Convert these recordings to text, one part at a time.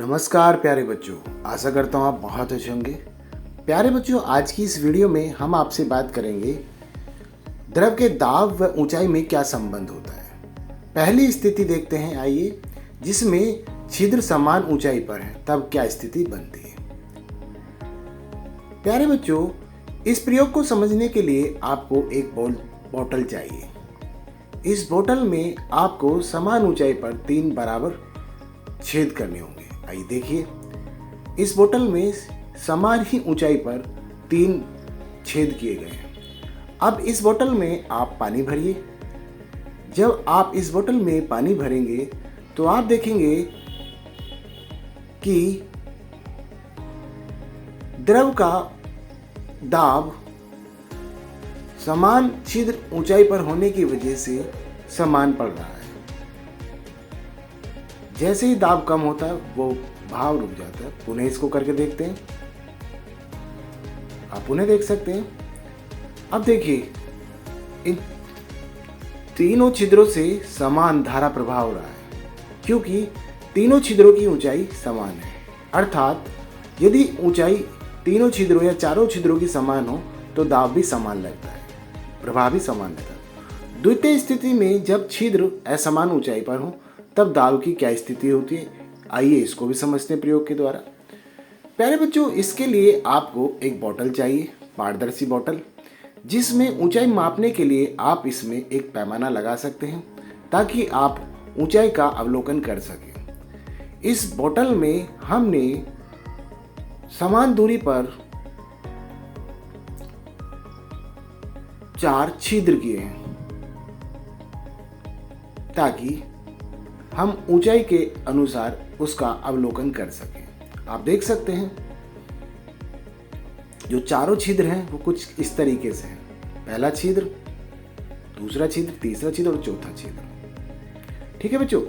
नमस्कार प्यारे बच्चों, आशा करता हूँ आप बहुत अच्छे होंगे। प्यारे बच्चों, आज की इस वीडियो में हम आपसे बात करेंगे द्रव के दाब व ऊंचाई में क्या संबंध होता है। पहली स्थिति देखते हैं, आइए, जिसमें छिद्र समान ऊंचाई पर है, तब क्या स्थिति बनती है। प्यारे बच्चों, इस प्रयोग को समझने के लिए आपको एक बोतल चाहिए। इस बोतल में आपको समान ऊंचाई पर 3 बराबर छेद करने होंगे। आइए देखिए, इस बोतल में समान ही ऊंचाई पर 3 छेद किए गए हैं। अब इस बोतल में आप पानी भरिए। जब आप इस बोतल में पानी भरेंगे तो आप देखेंगे कि द्रव का दाब समान छिद्र ऊंचाई पर होने की वजह से समान पड़ रहा है। जैसे ही दाब कम होता है वो भाव रुक जाता है। पुनः इसको करके देखते हैं, आप पुनः देख सकते हैं। अब देखिए, इन तीनों छिद्रों से समान धारा प्रवाह हो रहा है, क्योंकि तीनों छिद्रों की ऊंचाई समान है। अर्थात यदि ऊंचाई तीनों छिद्रों या चारों छिद्रों की समान हो तो दाब भी समान लगता है, प्रवाह भी समान लगता है। द्वितीय स्थिति में जब छिद्र असमान ऊंचाई पर हो तब दाब की क्या स्थिति होती है, आइए इसको भी समझते हैं प्रयोग के द्वारा। प्यारे बच्चों, इसके लिए आपको एक बोतल चाहिए, पारदर्शी बोतल, जिसमें ऊंचाई मापने के लिए आप इसमें एक पैमाना लगा सकते हैं ताकि आप ऊंचाई का अवलोकन कर सकें। इस बोतल में हमने समान दूरी पर 4 छिद्र किए हैं ताकि हम ऊंचाई के अनुसार उसका अवलोकन कर सकें। आप देख सकते हैं जो चारों छिद्र हैं वो कुछ इस तरीके से हैं। पहला छिद्र, दूसरा छिद्र, तीसरा छिद्र और चौथा छिद्र। ठीक है बच्चों,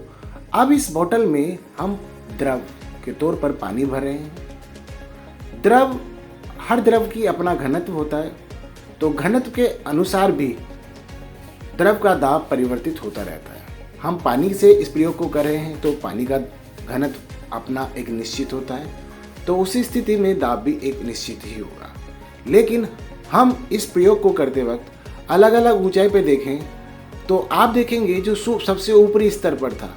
अब इस बोतल में हम द्रव के तौर पर पानी भर रहे हैं। हर द्रव की अपना घनत्व होता है, तो घनत्व के अनुसार भी द्रव का दाब परिवर्तित होता रहता है। हम पानी से इस प्रयोग को कर रहे हैं तो पानी का घनत्व अपना एक निश्चित होता है, तो उसी स्थिति में दाब भी एक निश्चित ही होगा। लेकिन हम इस प्रयोग को करते वक्त अलग अलग ऊंचाई पे देखें तो आप देखेंगे जो सबसे ऊपरी स्तर पर था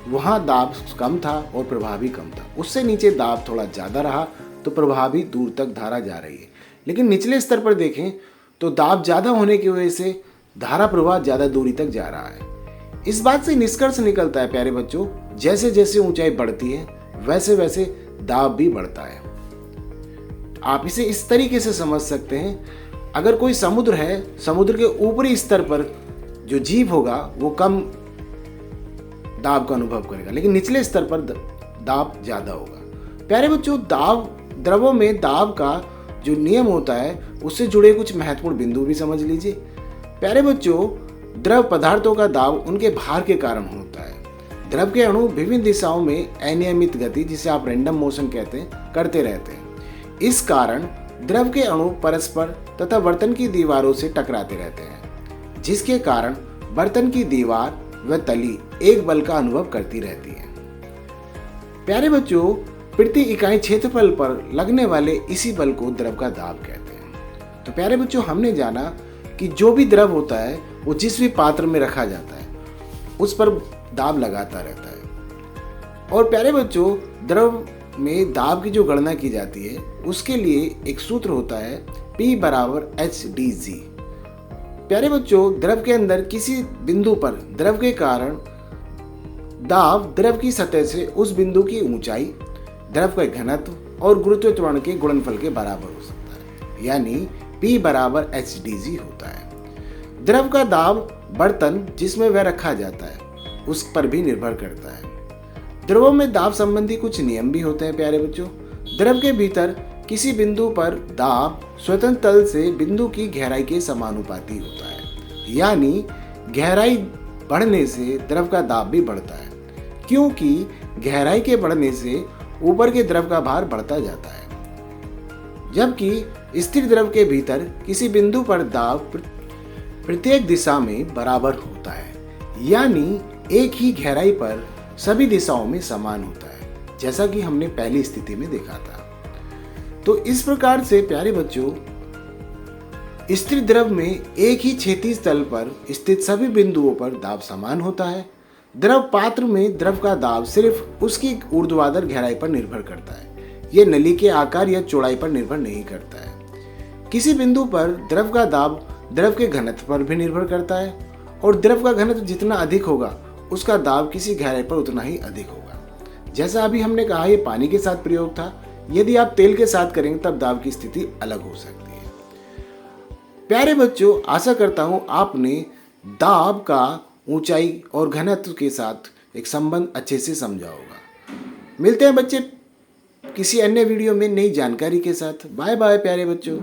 वहाँ दाब कम था और प्रवाह भी कम था। उससे नीचे दाब थोड़ा ज़्यादा रहा तो प्रवाह भी दूर तक धारा जा रही है। लेकिन निचले स्तर पर देखें तो दाब ज़्यादा होने की वजह से धारा प्रवाह ज़्यादा दूरी तक जा रहा है। इस बात से निष्कर्ष निकलता है प्यारे बच्चों, जैसे जैसे ऊंचाई बढ़ती है वैसे वैसे दाब भी बढ़ता है। आप इसे इस तरीके से समझ सकते हैं, अगर कोई समुद्र है, समुद्र के ऊपरी स्तर पर जो जीव होगा वो कम दाब का अनुभव करेगा, लेकिन निचले स्तर पर दाब ज्यादा होगा। प्यारे बच्चों, द्रवों में दाब का जो नियम होता है उससे जुड़े कुछ महत्वपूर्ण बिंदु भी समझ लीजिए। प्यारे बच्चों, द्रव पदार्थों का दाब उनके भार के कारण होता है। द्रव के अणु विभिन्न दिशाओं में अनियमित गति, जिसे आप रैंडम मोशन कहते हैं, करते रहते हैं। इस कारण द्रव के अणु परस्पर तथा बर्तन की दीवारों से टकराते रहते हैं, जिसके कारण बर्तन की दीवार व तली एक बल का अनुभव करती रहती है। प्यारे बच्चों, प्रति इकाई क्षेत्रफल पर लगने वाले इसी बल को द्रव का दाब कहते हैं। तो प्यारे बच्चों, हमने जाना कि जो भी द्रव होता है वो जिस भी पात्र में रखा जाता है उस पर दाब लगाता रहता है। और प्यारे बच्चों, द्रव में दाब की जो गणना की जाती है उसके लिए एक सूत्र होता है P = hDg। प्यारे बच्चों, द्रव के अंदर किसी बिंदु पर द्रव के कारण दाब द्रव की सतह से उस बिंदु की ऊंचाई, द्रव का घनत्व और गुरुत्व त्वरण के गुणनफल के बराबर हो सकता है, यानी P = hDg होता है। द्रव का दाब बर्तन जिसमें वह रखा जाता है उस पर भी निर्भर करता है। द्रवों में दाब संबंधी कुछ नियम भी होते हैं प्यारे बच्चों। द्रव के भीतर किसी बिंदु पर दाब स्वतंत्र तल से बिंदु की गहराई के समानुपाती होता है, यानी गहराई बढ़ने से द्रव का दाब भी बढ़ता है, क्योंकि गहराई के बढ़ने से ऊपर के द्रव का भार बढ़ता जाता है। जबकि स्थिर द्रव के भीतर किसी बिंदु पर दाब प्रत्येक दिशा में बराबर होता है, यानी एक ही गहराई पर सभी दिशाओं में समान होता है। जैसा कि हमने पहली स्थिति में देखा था। तो इस प्रकार से प्यारे बच्चों, स्थिर द्रव में एक ही क्षैतिज तल पर स्थित सभी बिंदुओं पर दाब समान होता है। द्रव पात्र में द्रव का दाब सिर्फ उसकी ऊर्ध्वाधर गहराई पर निर्भर करता है। यह नली के आकार या चौड़ाई पर निर्भर नहीं करता है। किसी बिंदु पर द्रव का दाब द्रव के घनत्व पर भी निर्भर करता है, और द्रव का घनत्व जितना अधिक होगा उसका दाब किसी गहराई पर उतना ही अधिक होगा। जैसा अभी हमने कहा, यह पानी के साथ प्रयोग था। यदि आप तेल के साथ करेंगे तब दाब की स्थिति अलग हो सकती है। प्यारे बच्चों, आशा करता हूं आपने दाब का ऊंचाई और घनत्व के साथ एक संबंध अच्छे से समझा होगा। मिलते हैं बच्चे किसी अन्य वीडियो में नई जानकारी के साथ। बाय बाय प्यारे बच्चों।